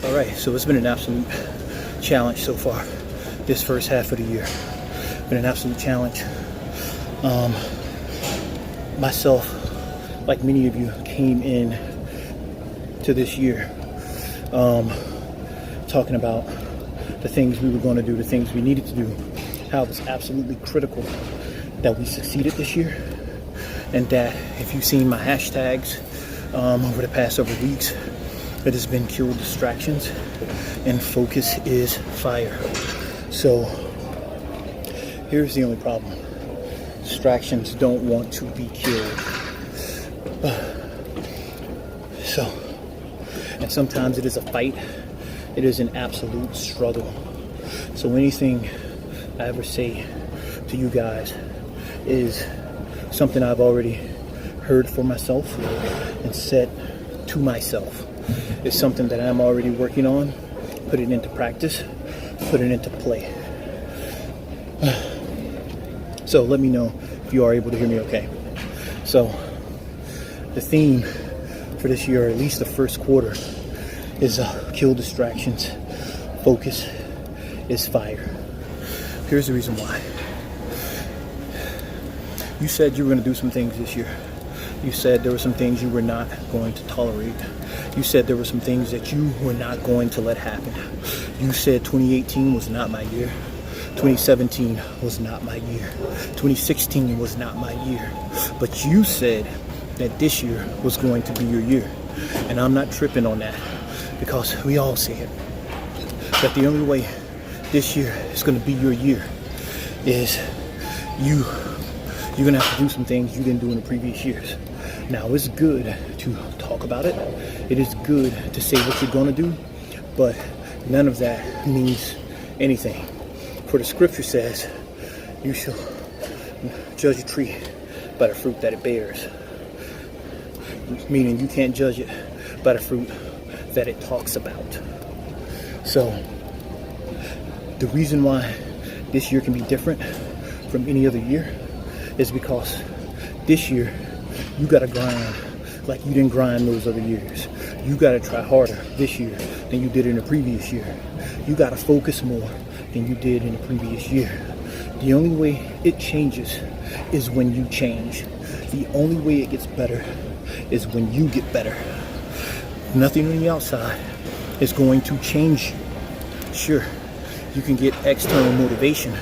All right, so it's been an absolute challenge so far this first half of the year. Been an absolute challenge. Myself, like many of you, came in to this year talking about the things we were going to do, the things we needed to do, how it was absolutely critical that we succeeded this year, and that if you've seen my hashtags over the past several weeks, it has been kill distractions and focus is fire. So here's the only problem. Distractions don't want to be killed. And sometimes it is a fight. It is an absolute struggle. So anything I ever say to you guys is something I've already heard for myself and said to myself. It's something that I'm already working on, put it into practice, put it into play. So let me know if you are able to hear me okay. So the theme for this year, or at least the first quarter, is kill distractions, focus is fire. Here's the reason why. You said you were going to do some things this year. You said there were some things you were not going to tolerate. You said there were some things that you were not going to let happen. You said 2018 was not my year. 2017 was not my year. 2016 was not my year. But you said that this year was going to be your year. And I'm not tripping on that, because we all say it. That the only way this year is going to be your year is you're going to have to do some things you didn't do in the previous years. Now, it's good to talk about it. It is good to say what you're going to do, but none of that means anything. For the scripture says, you shall judge a tree by the fruit that it bears. Meaning you can't judge it by the fruit that it talks about. So, the reason why this year can be different from any other year is because this year you gotta grind like you didn't grind those other years. You gotta try harder this year than you did in the previous year. You gotta focus more than you did in the previous year. The only way it changes is when you change. The only way it gets better is when you get better. Nothing on the outside is going to change you. Sure, you can get external motivation,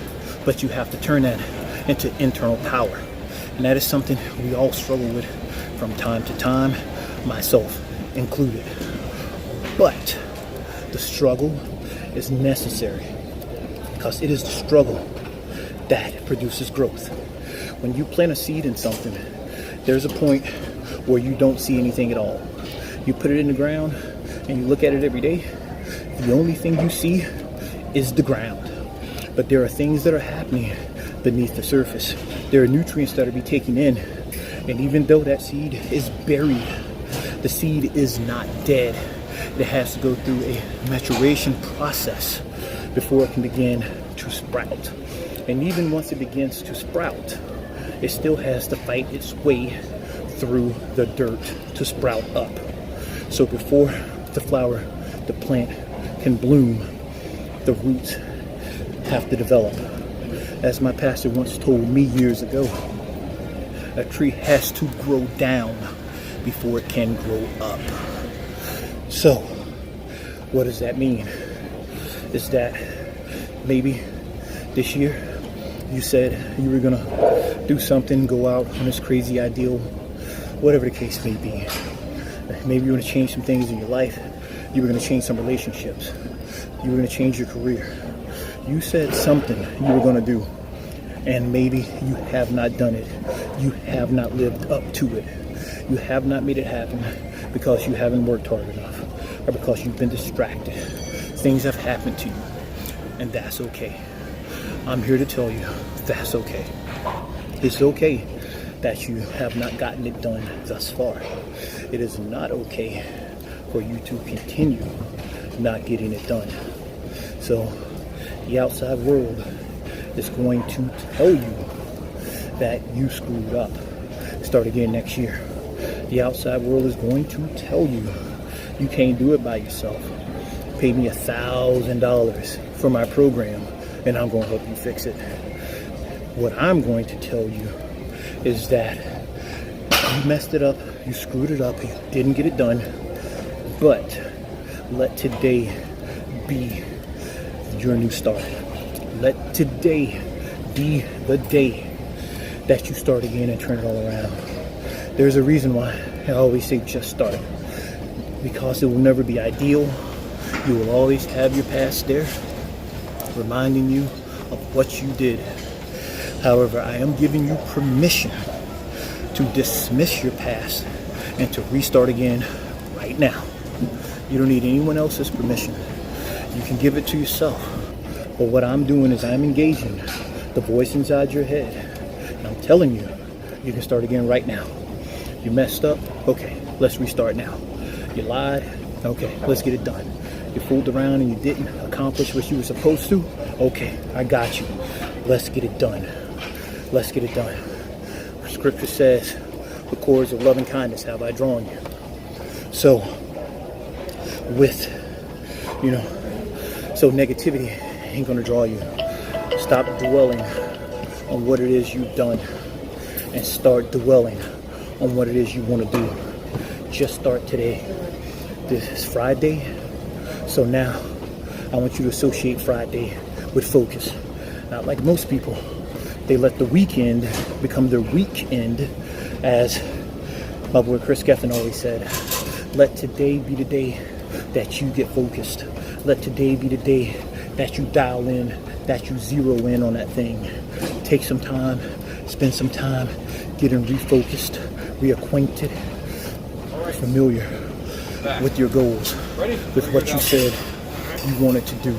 but you have to turn that into internal power. And that is something we all struggle with from time to time, myself included. But the struggle is necessary, because it is the struggle that produces growth. When you plant a seed in something, there's a point where you don't see anything at all. You put it in the ground and you look at it every day, the only thing you see is the ground. But there are things that are happening beneath the surface. There are nutrients that are being taken in, and even though that seed is buried, the seed is not dead. It has to go through a maturation process before it can begin to sprout. And even once it begins to sprout, it still has to fight its way through the dirt to sprout up. So before the flower, the plant can bloom, the roots have to develop. As my pastor once told me years ago, a tree has to grow down before it can grow up. So, what does that mean? Is that maybe this year you said you were gonna do something, go out on this crazy ideal, whatever the case may be. Maybe you were gonna change some things in your life. You were gonna change some relationships. You were gonna change your career. You said something you were gonna do, and maybe you have not done it. You have not lived up to it. You have not made it happen because you haven't worked hard enough, or because you've been distracted. Things have happened to you, and that's okay. I'm here to tell you that's okay. It's okay that you have not gotten it done thus far. It is not okay for you to continue not getting it done. So the outside world is going to tell you that you screwed up. Start again next year. The outside world is going to tell you you can't do it by yourself. pay me $1,000 for my program, and I'm going to help you fix it. What I'm going to tell you is that you messed it up, you screwed it up, you didn't get it done, but let today be your new start. Let today be the day that you start again and turn it all around. There's a reason why I always say just start, because it will never be ideal. You will always have your past there, reminding you of what you did. However, I am giving you permission to dismiss your past and to restart again right now. You don't need anyone else's permission. You can give it to yourself. But what I'm doing is I'm engaging the voice inside your head. And I'm telling you, you can start again right now. You messed up? Okay, let's restart now. You lied? Okay, let's get it done. You fooled around and you didn't accomplish what you were supposed to? Okay, I got you. Let's get it done. Let's get it done. Scripture says, the cords of love and kindness have I drawn you. So, so negativity ain't gonna draw you. Stop dwelling on what it is you've done and start dwelling on what it is you want to do. Just start today. This is Friday, so now I want you to associate Friday with focus. Not like most people. They let the weekend become their weekend, as my boy Chris Gethin always said. Let today be the day that you get focused. Let today be the day that you dial in, that you zero in on that thing. Take some time, spend some time getting refocused, reacquainted, familiar with your goals, with what you said you wanted to do.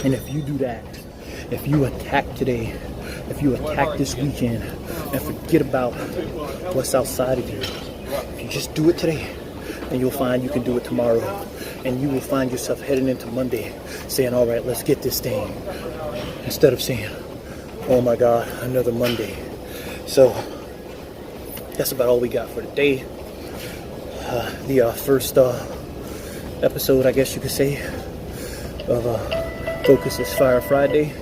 And if you do that, if you attack today, if you attack this weekend and forget about what's outside of you, if you just do it today, then you'll find you can do it tomorrow. And you will find yourself heading into Monday saying, all right, let's get this thing. Instead of saying, oh my God, another Monday. So that's about all we got for today. The first episode, I guess you could say, of Focus is Fire Friday.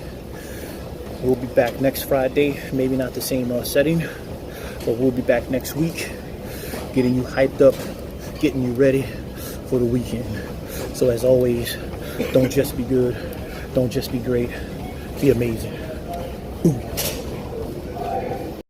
We'll be back next Friday. Maybe not the same setting, but we'll be back next week, getting you hyped up, getting you ready for the weekend. So as always, don't just be good, don't just be great, be amazing. Ooh.